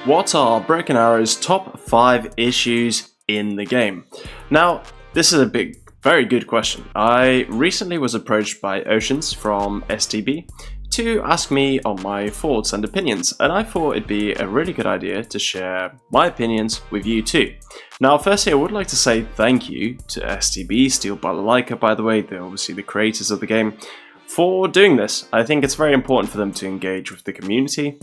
What are Broken Arrow's top 5 issues in the game? Now, this is a very good question. I recently was approached by Oceans from STB to ask me on my thoughts and opinions, and I thought it'd be a really good idea to share my opinions with you too. Now, firstly, I would like to say thank you to STB, Steel Balalaika, by the way, they're obviously the creators of the game, for doing this. I think it's very important for them to engage with the community.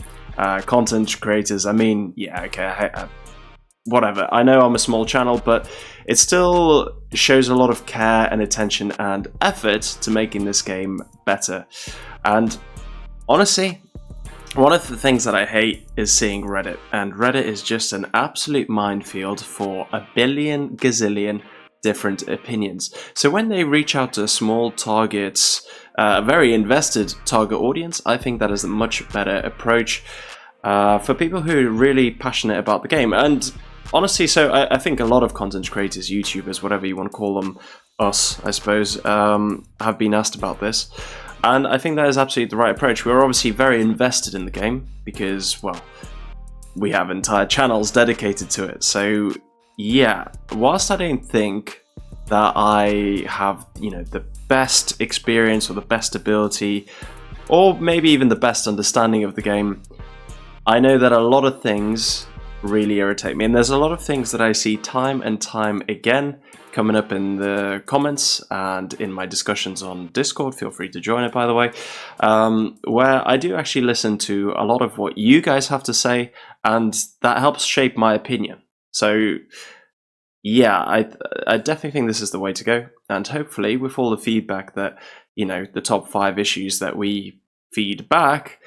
Content creators, I mean, yeah, okay, whatever. I know I'm a small channel, but it still shows a lot of care and attention and effort to making this game better. And honestly, one of the things that I hate is seeing Reddit, and Reddit is just an absolute minefield for a billion gazillion different opinions. So when they reach out to small targets, a very invested target audience, I think that is a much better approach for people who are really passionate about the game. And honestly, so I think a lot of content creators, YouTubers, whatever you want to call them, us, I suppose, have been asked about this. And I think that is absolutely the right approach. We're obviously very invested in the game because, well, we have entire channels dedicated to it. So yeah, whilst I don't think that I have, the best experience or the best ability, or maybe even the best understanding of the game, I know that a lot of things really irritate me, and there's a lot of things that I see time and time again coming up in the comments and in my discussions on Discord. Feel free to join it, by the way, where I do actually listen to a lot of what you guys have to say, and that helps shape my opinion. So yeah, I definitely think this is the way to go, and hopefully with all the feedback that, the top 5 issues that we feed back,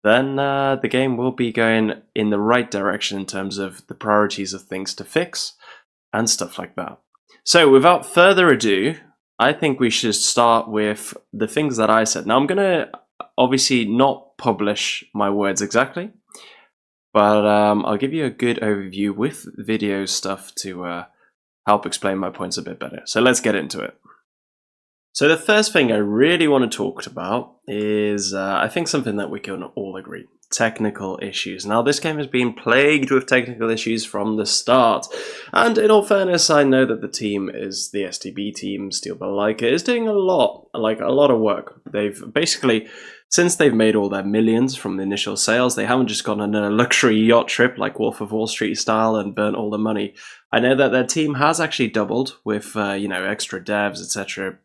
then the game will be going in the right direction in terms of the priorities of things to fix and stuff like that. So without further ado, I think we should start with the things that I said. Now, I'm going to obviously not publish my words exactly, but I'll give you a good overview with video stuff to help explain my points a bit better. So let's get into it. So the first thing I really want to talk about is, I think, something that we can all agree: technical issues. Now, this game has been plagued with technical issues from the start, and in all fairness, I know that the team is the STB team, Steel Balalaika, is doing a lot of work. They've basically, since they've made all their millions from the initial sales, they haven't just gone on a luxury yacht trip like Wolf of Wall Street style and burnt all the money. I know that their team has actually doubled with, extra devs, etc.,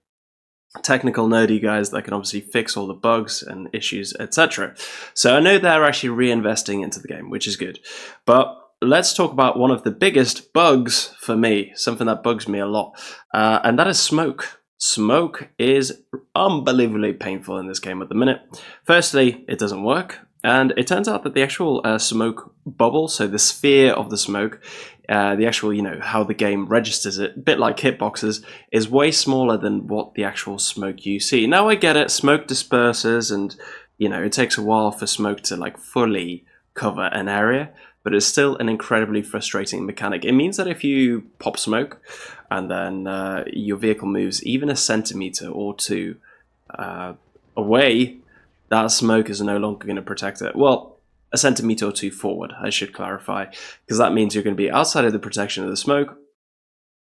technical nerdy guys that can obviously fix all the bugs and issues, etc. So I know they're actually reinvesting into the game, which is good. But let's talk about one of the biggest bugs for me, something that bugs me a lot, and that is smoke. Smoke is unbelievably painful in this game at the minute. Firstly, it doesn't work, and it turns out that the actual smoke bubble, so the sphere of the smoke, the actual, how the game registers it, a bit like hitboxes, is way smaller than what the actual smoke you see. Now, I get it, smoke disperses, and, it takes a while for smoke to, fully cover an area, but it's still an incredibly frustrating mechanic. It means that if you pop smoke, and then your vehicle moves even a centimeter or two away, that smoke is no longer going to protect it. Well, a centimeter or two forward, I should clarify, because that means you're going to be outside of the protection of the smoke.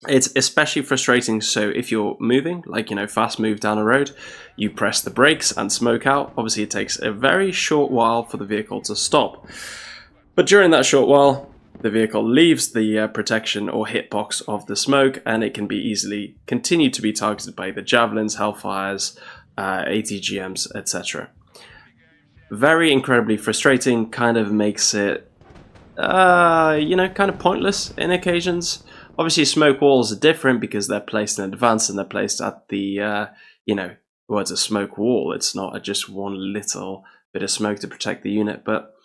It's especially frustrating, so if you're moving, fast move down a road, you press the brakes and smoke out. Obviously, it takes a very short while for the vehicle to stop. But during that short while, the vehicle leaves the protection or hitbox of the smoke, and it can be easily continued to be targeted by the javelins, hellfires, ATGMs, etc. Very incredibly frustrating, kind of makes it, kind of pointless in occasions. Obviously, smoke walls are different because they're placed in advance and they're placed at the, well, it's a smoke wall. It's not just one little bit of smoke to protect the unit, but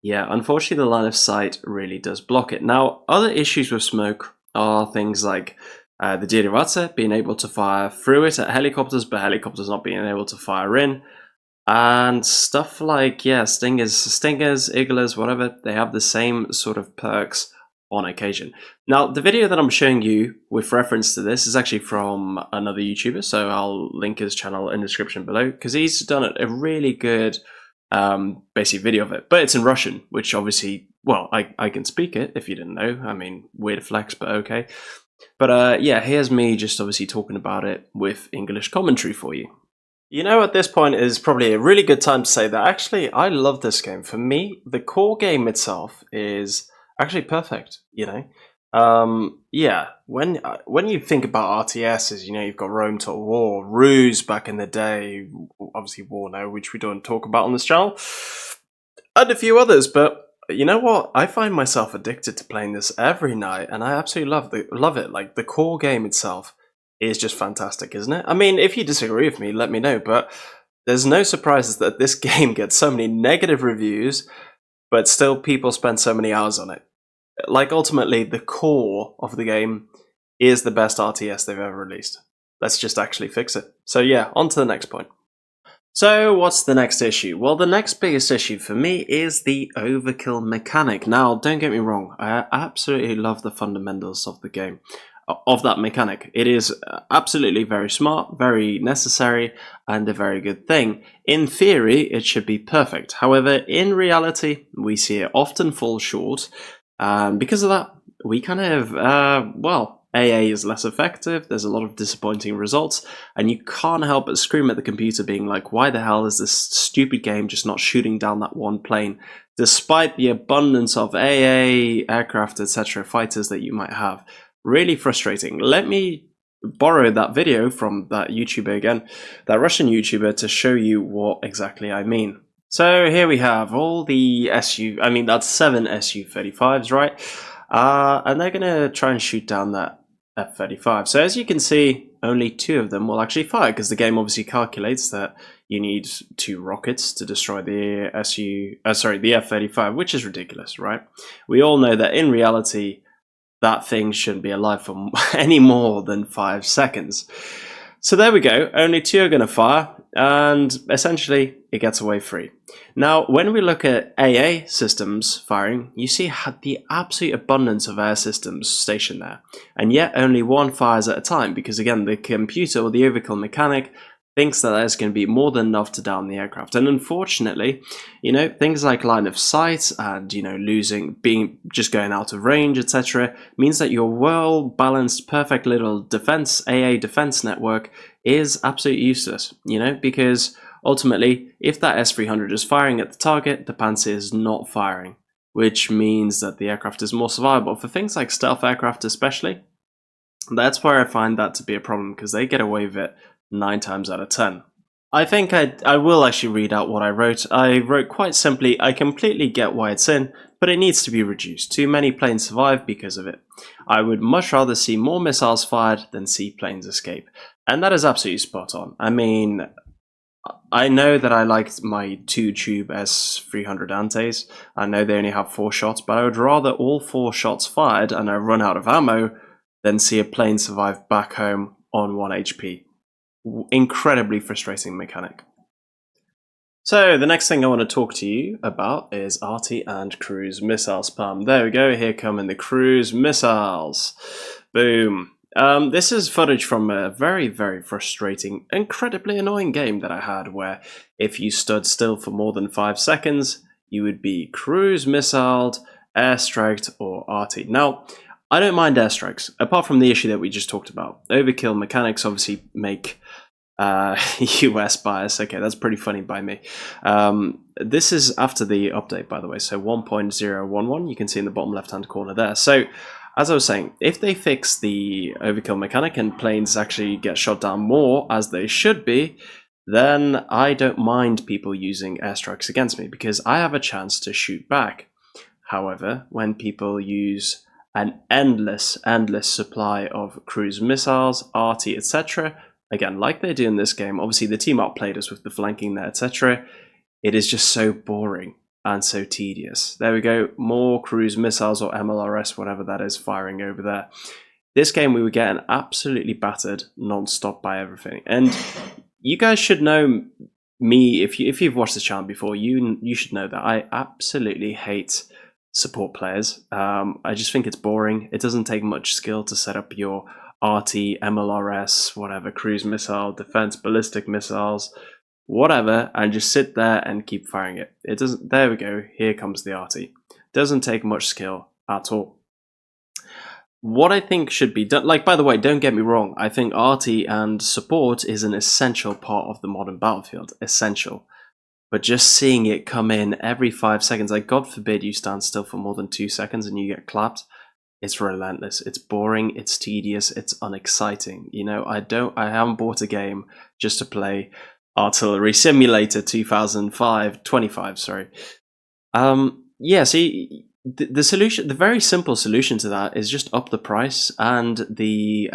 yeah, unfortunately, the line of sight really does block it. Now, other issues with smoke are things like the Derivace being able to fire through it at helicopters, but helicopters not being able to fire in. And stuff like, stingers, igglers, whatever, they have the same sort of perks on occasion. Now, the video that I'm showing you with reference to this is actually from another YouTuber, so I'll link his channel in the description below, because he's done a really good basic video of it, but it's in Russian, which obviously Well, I can speak it, if you didn't know. I mean, weird flex, but okay. But yeah, here's me just obviously talking about it with English commentary for you. You know, at this point is probably a really good time to say that actually I love this game. For me, the core game itself is actually perfect. Yeah. When you think about RTSs, you know you've got Rome Total War, Ruse back in the day, obviously War now, which we don't talk about on this channel, and a few others. But you know what? I find myself addicted to playing this every night, and I absolutely love it. Like the core game itself is just fantastic, isn't it? I mean, if you disagree with me, let me know. But there's no surprises that this game gets so many negative reviews, but still people spend so many hours on it. Like ultimately, the core of the game is the best RTS they've ever released. Let's just actually fix it. So yeah, on to the next point. So what's the next issue? Well, the next biggest issue for me is the Overkill Mechanic. Now, don't get me wrong, I absolutely love the fundamentals of the game, of that mechanic. It is absolutely very smart, very necessary, and a very good thing. In theory, it should be perfect. However, in reality, we see it often fall short, and because of that, we kind of, AA is less effective, there's a lot of disappointing results, and you can't help but scream at the computer being like, why the hell is this stupid game just not shooting down that one plane, despite the abundance of AA, aircraft, etc. fighters that you might have. Really frustrating. Let me borrow that video from that YouTuber again, that Russian YouTuber, to show you what exactly I mean. So here we have all the that's 7 Su-35s, right? And they're going to try and shoot down that F-35. So as you can see, only 2 of them will actually fire, because the game obviously calculates that you need 2 rockets to destroy the the F-35, which is ridiculous, right? We all know that in reality, that thing shouldn't be alive for any more than 5 seconds. So there we go, only 2 are going to fire, and essentially it gets away free. Now, when we look at AA systems firing, you see the absolute abundance of air systems stationed there, and yet only 1 fires at a time, because again, the computer, or the Overkill Mechanic, thinks that there's going to be more than enough to down the aircraft. And unfortunately, you know, things like line of sight and, you know, just going out of range, etc., means that your well-balanced, perfect little AA defense network is absolutely useless, you know, because ultimately, if that S-300 is firing at the target, the Panzer is not firing, which means that the aircraft is more survivable. For things like stealth aircraft especially, that's where I find that to be a problem, because they get away with it 9 times out of 10. I think I will actually read out what I wrote. I wrote quite simply, I completely get why it's in, but it needs to be reduced. Too many planes survive because of it. I would much rather see more missiles fired than see planes escape. And that is absolutely spot on. I mean, I know that I liked my 2-tube S-300 Antes. I know they only have 4 shots, but I would rather all 4 shots fired and I run out of ammo than see a plane survive back home on 1 HP. Incredibly frustrating mechanic. So the next thing I want to talk to you about is Arty and cruise missile spam. There we go, here come in the cruise missiles. Boom. This is footage from a very, very frustrating, incredibly annoying game that I had, where if you stood still for more than 5 seconds, you would be cruise missiled, airstriked, or Arty. Now, I don't mind airstrikes, apart from the issue that we just talked about. Overkill Mechanics obviously make US bias. Okay, that's pretty funny by me. This is after the update, by the way, so 1.011, you can see in the bottom left-hand corner there. So, as I was saying, if they fix the Overkill Mechanic and planes actually get shot down more, as they should be, then I don't mind people using airstrikes against me, because I have a chance to shoot back. However, when people use an endless supply of cruise missiles, Arty, etc., again, like they do in this game, obviously the team outplayed us with the flanking there, etc., it is just so boring and so tedious. There we go, more cruise missiles or MLRS, whatever that is, firing over there. This game we were getting absolutely battered non-stop by everything. And you guys should know me, if you've watched the channel before, you should know that I absolutely hate support players. I just think it's boring. It doesn't take much skill to set up your RT, MLRS, whatever, cruise missile, defense, ballistic missiles, whatever, and just sit there and keep firing it. It doesn't. There we go. Here comes the Arty. Doesn't take much skill at all. What I think should be done, like, by the way, don't get me wrong, I think Arty and support is an essential part of the modern battlefield. Essential. But just seeing it come in every 5 seconds, like, God forbid you stand still for more than 2 seconds and you get clapped, it's relentless. It's boring, it's tedious, it's unexciting. You know, I haven't bought a game just to play Artillery Simulator 25, sorry. Yeah, see, the solution, the very simple solution to that is just up the price and the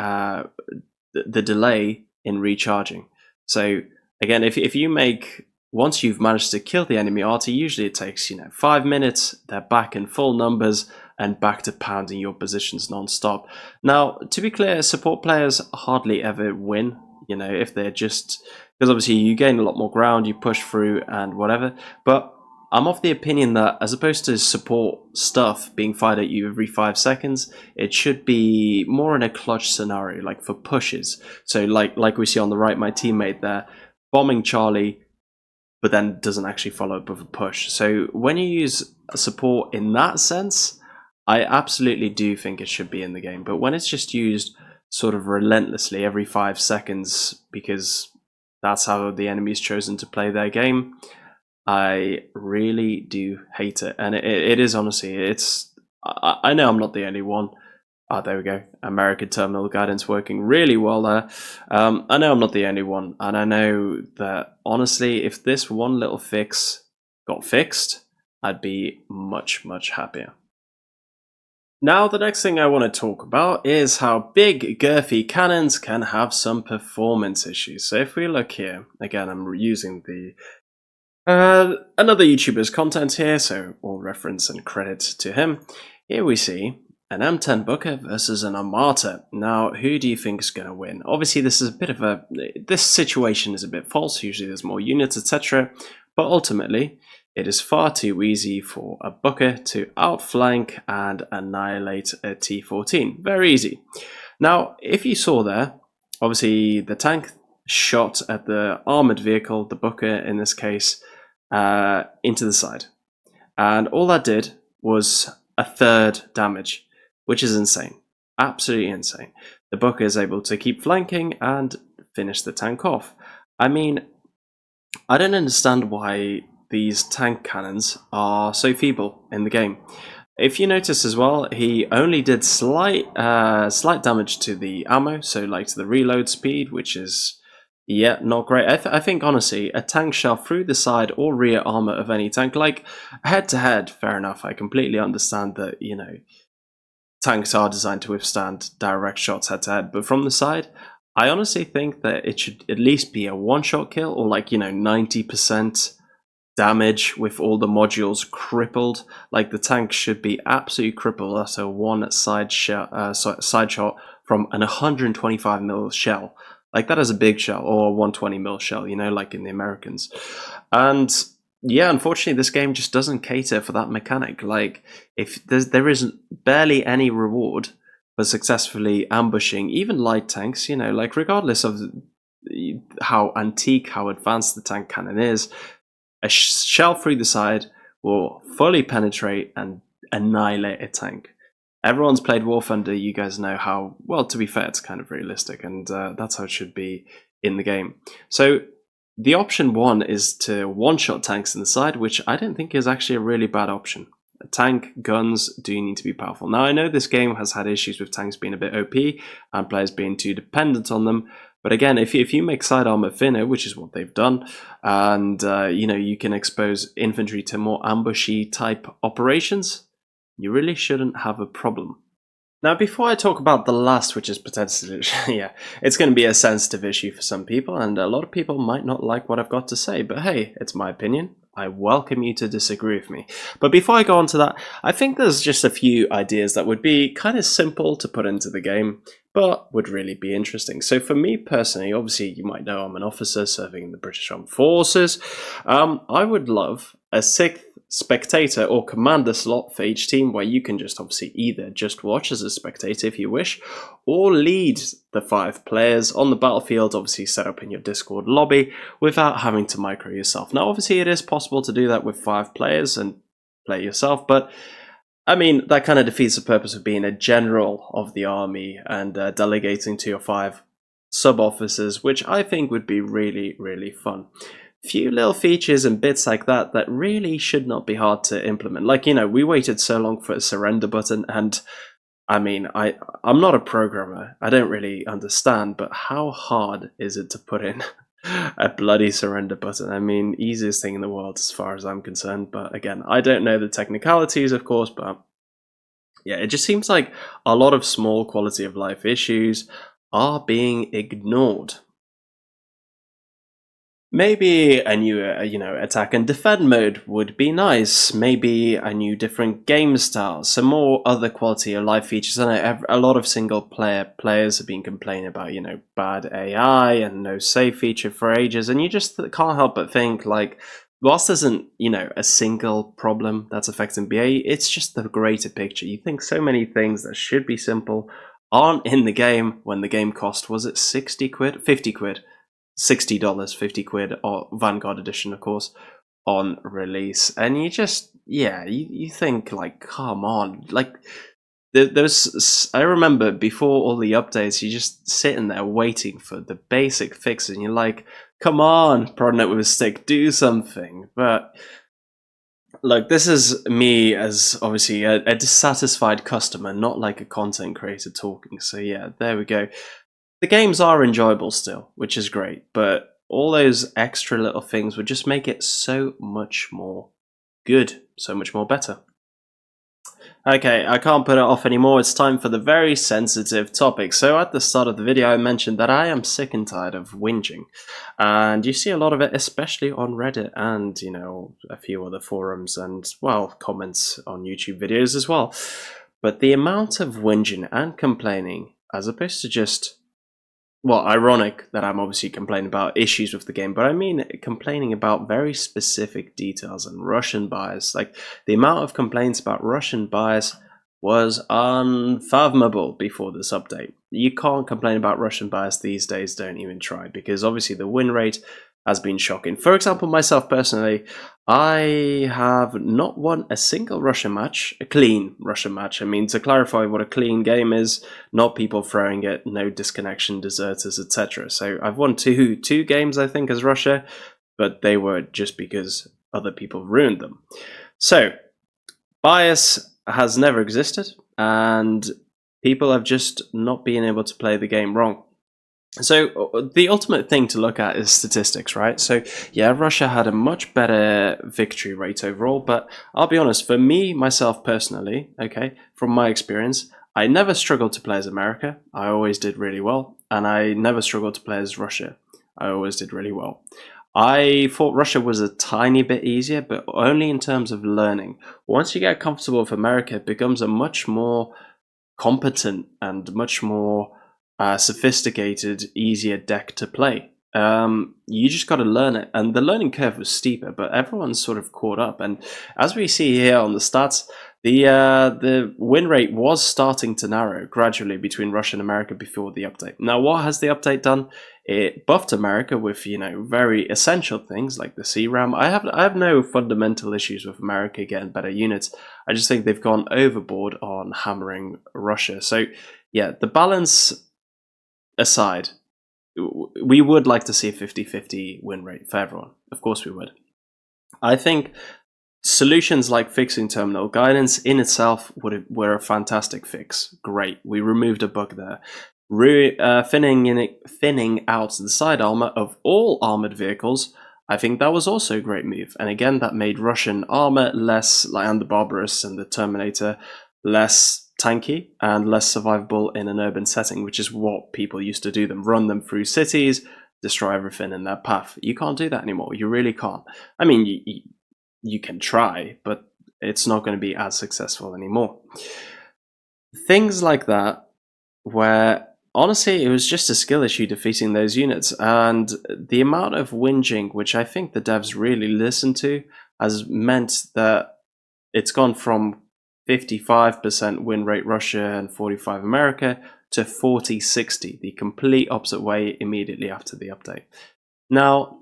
delay in recharging. So again, if you make, once you've managed to kill the enemy Arty, usually it takes 5 minutes. They're back in full numbers and back to pounding your positions non-stop. Now, to be clear, support players hardly ever win. If they're just, because obviously you gain a lot more ground, you push through and whatever. But I'm of the opinion that as opposed to support stuff being fired at you every 5 seconds, it should be more in a clutch scenario, like for pushes. So like we see on the right, my teammate there, bombing Charlie, but then doesn't actually follow up with a push. So when you use support in that sense, I absolutely do think it should be in the game. But when it's just used sort of relentlessly every 5 seconds, because that's how the enemy's chosen to play their game, I really do hate it. And it is honestly, I know I'm not the only one. There we go. American terminal guidance working really well there. I know I'm not the only one. And I know that honestly, if this one little fix got fixed, I'd be much, much happier. Now, the next thing I want to talk about is how big, girthy cannons can have some performance issues. So if we look here, again, I'm using the another YouTuber's content here, so all reference and credit to him. Here we see an M10 Booker versus an Armata. Now, who do you think is going to win? Obviously, this situation is a bit false. Usually there's more units, etc. But ultimately, it is far too easy for a Booker to outflank and annihilate a T-14. Very easy. Now, if you saw there, obviously the tank shot at the armored vehicle, the Booker in this case, into the side. And all that did was a third damage, which is insane. Absolutely insane. The Booker is able to keep flanking and finish the tank off. I mean, I don't understand why these tank cannons are so feeble in the game. If you notice as well, he only did slight damage to the ammo, so like to the reload speed, which is, yeah, not great. I think honestly, a tank shell through the side or rear armor of any tank, like head to head, fair enough. I completely understand that, tanks are designed to withstand direct shots head to head, but from the side, I honestly think that it should at least be a one-shot kill, or like, 90% damage with all the modules crippled. Like the tank should be absolutely crippled. That's a one side shot from an 125mm shell. Like that is a big shell, or a 120mm shell, like in the Americans. And yeah, unfortunately, this game just doesn't cater for that mechanic. Like, if there isn't barely any reward for successfully ambushing even light tanks, like regardless of how antique, how advanced the tank cannon is, a shell through the side will fully penetrate and annihilate a tank. Everyone's played War Thunder, you guys know how, well, to be fair, it's kind of realistic, and that's how it should be in the game. So the option one is to one-shot tanks in the side, which I don't think is actually a really bad option. Tank guns do need to be powerful. Now, I know this game has had issues with tanks being a bit OP and players being too dependent on them, but again, if you make side armor thinner, which is what they've done, and you can expose infantry to more ambushy type operations, you really shouldn't have a problem. Now, before I talk about the last, which is potentially, yeah, it's going to be a sensitive issue for some people, and a lot of people might not like what I've got to say, but hey, it's my opinion. I welcome you to disagree with me. But before I go on to that, I think there's just a few ideas that would be kind of simple to put into the game, but would really be interesting. So for me personally, obviously you might know I'm an officer serving in the British Armed Forces. I would love a sixth spectator or commander slot for each team, where you can just obviously either just watch as a spectator if you wish, or lead the 5 players on the battlefield, obviously set up in your Discord lobby without having to micro yourself. Now obviously it is possible to do that with 5 players and play yourself, but I mean, that kind of defeats the purpose of being a general of the army and delegating to your 5 sub-officers, which I think would be really, really fun. Few little features and bits like that that really should not be hard to implement. Like, we waited so long for a surrender button, and I mean, I'm not a programmer. I don't really understand, but how hard is it to put in a bloody surrender button? I mean, easiest thing in the world as far as I'm concerned. But again, I don't know the technicalities, of course, but yeah, it just seems like a lot of small quality of life issues are being ignored. Maybe a new, attack and defend mode would be nice. Maybe a new different game style, some more other quality of life features. I know a lot of single player players have been complaining about, bad AI and no save feature for ages, and you just can't help but think, like, whilst there isn't, a single problem that's affecting BA, it's just the greater picture. You think so many things that should be simple aren't in the game when the game cost, was it 60 quid? 50 quid. $60, 50 quid, or Vanguard edition, of course, on release. And you just, you think, like, come on. Like, there's, I remember before all the updates, you're just sitting there waiting for the basic fixes, and you're like, come on, prodding it with a stick, do something. But look, this is me as obviously a dissatisfied customer, not like a content creator talking. So yeah, there we go. The games are enjoyable still, which is great, but all those extra little things would just make it so much more good, so much more better. Okay, I can't put it off anymore. It's time for the very sensitive topic. So at the start of the video, I mentioned that I am sick and tired of whinging. And you see a lot of it, especially on Reddit and, a few other forums and, well, comments on YouTube videos as well. But the amount of whinging and complaining, as opposed to just, well, ironic that I'm obviously complaining about issues with the game, but I mean complaining about very specific details and Russian bias. Like, the amount of complaints about Russian bias was unfathomable before this update. You can't complain about Russian bias these days, don't even try, because obviously the win rate has been shocking. For example, myself personally, I have not won a single Russian match, a clean Russian match. I mean, to clarify what a clean game is, not people throwing it, no disconnection, deserters, etc. So I've won two games, I think, as Russia, but they were just because other people ruined them. So bias has never existed, and people have just not been able to play the game wrong. So the ultimate thing to look at is statistics, right? So yeah, Russia had a much better victory rate overall, but I'll be honest, for me, myself personally, okay, from my experience, I never struggled to play as America. I always did really well, and I never struggled to play as Russia. I always did really well. I thought Russia was a tiny bit easier, but only in terms of learning. Once you get comfortable with America, it becomes a much more competent and much more sophisticated, easier deck to play. You just got to learn it, and the learning curve was steeper, but everyone's sort of caught up. And as we see here on the stats, the win rate was starting to narrow gradually between Russia and America before the update. Now, what has the update done? It buffed America with very essential things like the CRAM. I have no fundamental issues with America getting better units. I just think they've gone overboard on hammering Russia. So yeah, the balance aside, we would like to see a 50-50 win rate for everyone. Of course we would. I think solutions like fixing terminal guidance in itself were a fantastic fix. Great. We removed a bug there. Thinning out the side armor of all armored vehicles, I think that was also a great move. And again, that made Russian armor less, like, and the Barbarous and the Terminator, less tanky and less survivable in an urban setting, which is what people used to do them. Run them through cities, destroy everything in their path. You can't do that anymore. You really can't. I mean, you can try, but it's not going to be as successful anymore. Things like that, where honestly it was just a skill issue defeating those units, and the amount of whinging, which I think the devs really listened to, has meant that it's gone from 55% win rate Russia and 45 America to 40-60, the complete opposite way immediately after the update. Now,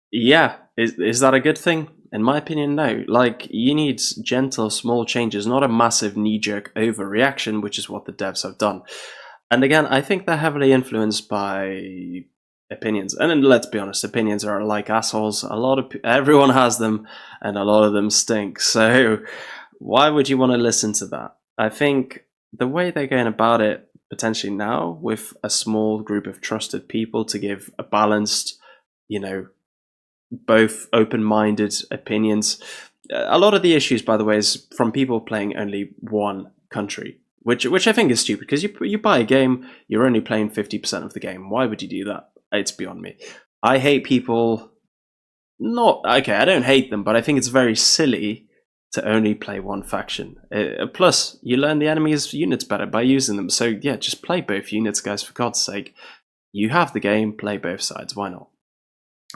yeah, is that a good thing? In my opinion, no. Like, you need gentle, small changes, not a massive knee-jerk overreaction, which is what the devs have done. And again, I think they're heavily influenced by opinions. And then, let's be honest, opinions are like assholes. Everyone has them, and a lot of them stink. So why would you want to listen to that? I think the way they're going about it, potentially now, with a small group of trusted people to give a balanced, both open-minded opinions. A lot of the issues, by the way, is from people playing only one country, which I think is stupid, because you buy a game, you're only playing 50% of the game. Why would you do that? It's beyond me. I hate people. I don't hate them, but I think it's very silly to only play one faction. Plus, you learn the enemy's units better by using them. So yeah, just play both units, guys, for God's sake. You have the game, play both sides, why not?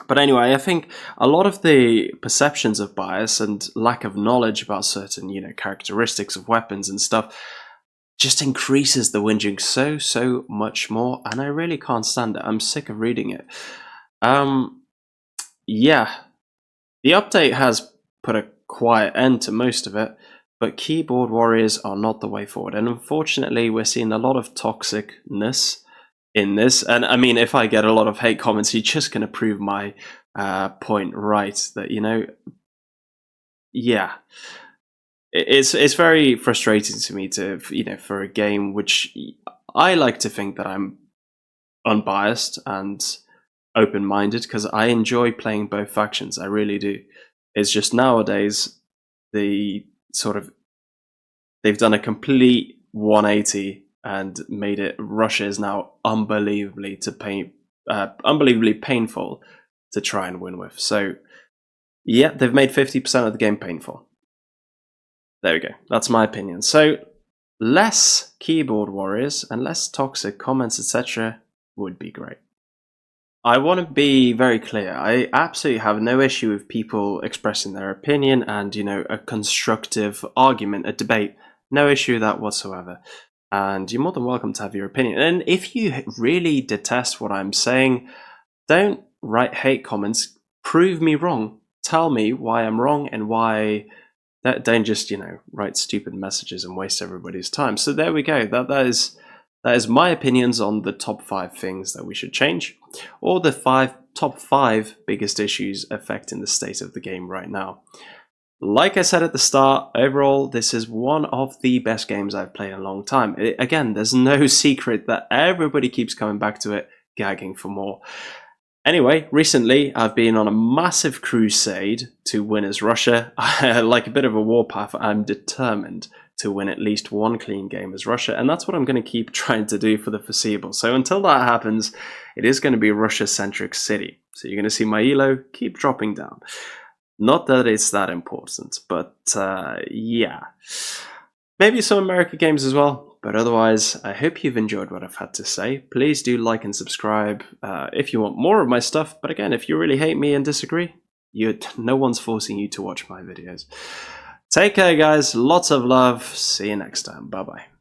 But anyway, I think a lot of the perceptions of bias and lack of knowledge about certain, characteristics of weapons and stuff just increases the whinging so much more, and I really can't stand it. I'm sick of reading it. Yeah, the update has put a quiet end to most of it, but keyboard warriors are not the way forward, and unfortunately we're seeing a lot of toxicness in this. And I mean, if I get a lot of hate comments, you're just going to prove my point right, that yeah, it's very frustrating to me to for a game which I like to think that I'm unbiased and open-minded, because I enjoy playing both factions. I really do. It's just nowadays they've done a complete 180 and made it. Russia is now unbelievably painful to try and win with. So yeah, they've made 50% of the game painful. There we go. That's my opinion. So less keyboard warriors and less toxic comments, etc. would be great. I want to be very clear. I absolutely have no issue with people expressing their opinion and, a constructive argument, a debate. No issue with that whatsoever. And you're more than welcome to have your opinion. And if you really detest what I'm saying, don't write hate comments. Prove me wrong. Tell me why I'm wrong and why. Don't just, write stupid messages and waste everybody's time. So there we go. That is my opinions on the top 5 things that we should change, or the top 5 biggest issues affecting the state of the game right now. Like I said at the start, overall, this is one of the best games I've played in a long time. Again, there's no secret that everybody keeps coming back to it, gagging for more. Anyway, recently I've been on a massive crusade to win as Russia. Like a bit of a warpath, I'm determined to win at least one clean game as Russia, and that's what I'm going to keep trying to do for the foreseeable. So until that happens, it is going to be a Russia-centric city. So you're going to see my elo keep dropping down. Not that it's that important, but yeah. Maybe some American games as well. But otherwise, I hope you've enjoyed what I've had to say. Please do like and subscribe if you want more of my stuff. But again, if you really hate me and disagree, no one's forcing you to watch my videos. Take care, guys. Lots of love. See you next time. Bye-bye.